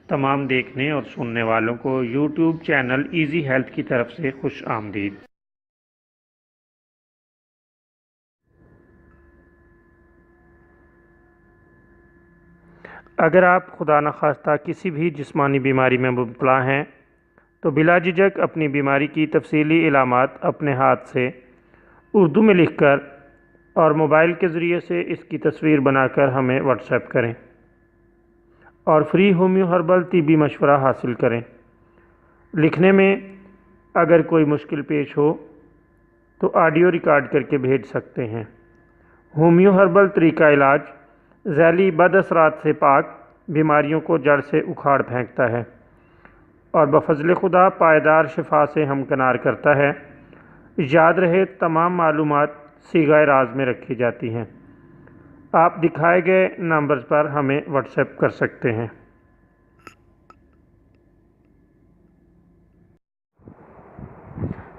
تمام دیکھنے اور سننے والوں کو یوٹیوب چینل ایزی ہیلتھ کی طرف سے خوش آمدید۔ اگر آپ خدا نخواستہ کسی بھی جسمانی بیماری میں مبتلا ہیں تو بلا جھجک اپنی بیماری کی تفصیلی علامات اپنے ہاتھ سے اردو میں لکھ کر اور موبائل کے ذریعے سے اس کی تصویر بنا کر ہمیں واٹس ایپ کریں اور فری ہومیو ہربل طبی مشورہ حاصل کریں۔ لکھنے میں اگر کوئی مشکل پیش ہو تو آڈیو ریکارڈ کر کے بھیج سکتے ہیں۔ ہومیو ہربل طریقہ علاج ذیلی بد اثرات سے پاک، بیماریوں کو جڑ سے اکھاڑ پھینکتا ہے اور بفضل خدا پائیدار شفا سے ہمکنار کرتا ہے۔ یاد رہے تمام معلومات صیغہ راز میں رکھی جاتی ہیں۔ آپ دکھائے گئے نمبرز پر ہمیں واٹس ایپ کر سکتے ہیں۔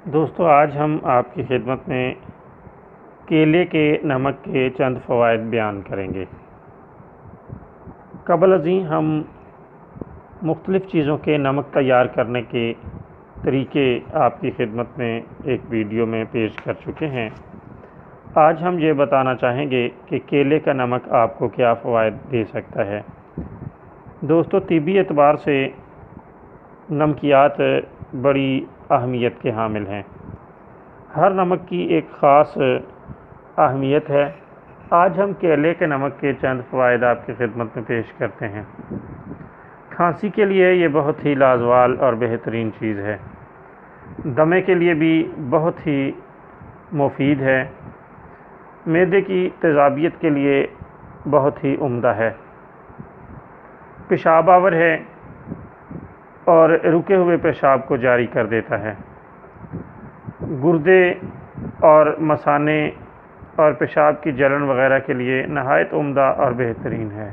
دوستو، آج ہم آپ کی خدمت میں کیلے کے نمک کے چند فوائد بیان کریں گے۔ قبل ازیں ہم مختلف چیزوں کے نمک تیار کرنے کے طریقے آپ کی خدمت میں ایک ویڈیو میں پیش کر چکے ہیں۔ آج ہم یہ بتانا چاہیں گے کہ کیلے کا نمک آپ کو کیا فوائد دے سکتا ہے۔ دوستو، طبی اعتبار سے نمکیات بڑی اہمیت کے حامل ہیں۔ ہر نمک کی ایک خاص اہمیت ہے۔ آج ہم کیلے کے نمک کے چند فوائد آپ کی خدمت میں پیش کرتے ہیں۔ کھانسی کے لیے یہ بہت ہی لازوال اور بہترین چیز ہے۔ دمے کے لیے بھی بہت ہی مفید ہے۔ معدے کی تیزابیت کے لیے بہت ہی عمدہ ہے۔ پیشاب آور ہے اور رکے ہوئے پیشاب کو جاری کر دیتا ہے۔ گردے اور مثانے اور پیشاب کی جلن وغیرہ کے لیے نہایت عمدہ اور بہترین ہے۔